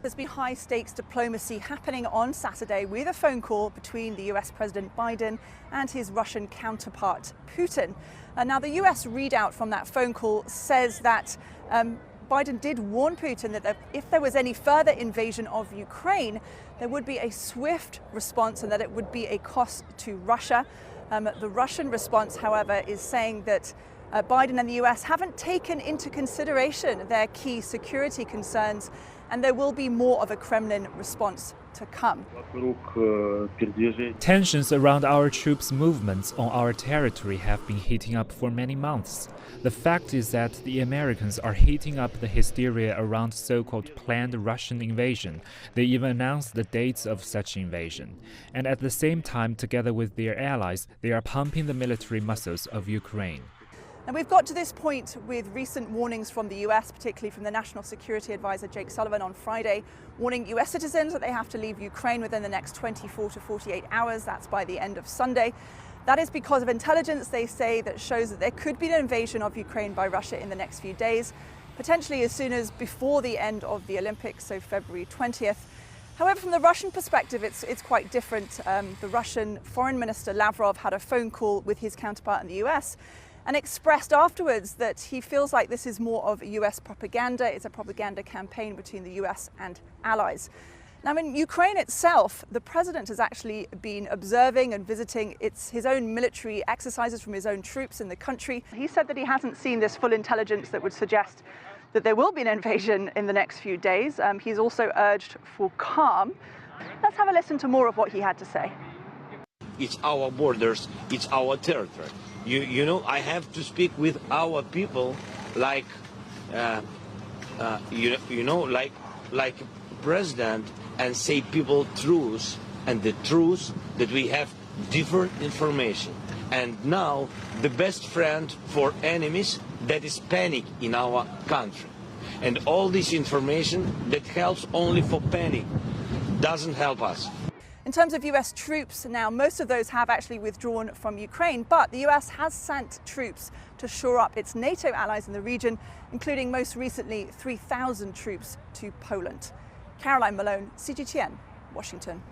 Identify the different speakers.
Speaker 1: There's been high-stakes diplomacy happening on Saturday with a phone call between the US President Biden and his Russian counterpart Putin. Now, the US readout from that phone call says that Biden did warn Putin that if there was any further invasion of Ukraine, there would be a swift response and that it would be a cost to Russia. The Russian response, however, is saying that Biden and the US haven't taken into consideration their key security concerns, and there will be more of a Kremlin response to come.
Speaker 2: Tensions around our troops' movements on our territory have been heating up for many months. The fact is that the Americans are heating up the hysteria around so-called planned Russian invasion. They even announced the dates of such invasion. And at the same time, together with their allies, they are pumping the military muscles of Ukraine.
Speaker 1: And we've got to this point with recent warnings from the US, particularly from the National Security Advisor Jake Sullivan on Friday, warning US citizens that they have to leave Ukraine within the next 24 to 48 hours. That's by the end of Sunday. That is because of intelligence, they say, that shows that there could be an invasion of Ukraine by Russia in the next few days, potentially as soon as before the end of the Olympics, so February 20th. However, from the Russian perspective, it's quite different. The Russian Foreign Minister Lavrov had a phone call with his counterpart in the US and expressed afterwards that he feels like this is more of US propaganda. It's a propaganda campaign between the US and allies. Now, in Ukraine itself, the president has actually been observing and visiting his own military exercises from his own troops in the country. He said that he hasn't seen this full intelligence that would suggest that there will be an invasion in the next few days. He's also urged for calm. Let's have a listen to more of what he had to say.
Speaker 3: It's our borders, it's our territory. You know, I have to speak with our people like, like president, and say people truth, and the truth that we have different information. And now the best friend for enemies, that is panic in our country. And all this information that helps only for panic doesn't help us.
Speaker 1: In terms of US troops now, most of those have actually withdrawn from Ukraine, but the US has sent troops to shore up its NATO allies in the region, including most recently 3,000 troops to Poland. Caroline Malone, CGTN, Washington.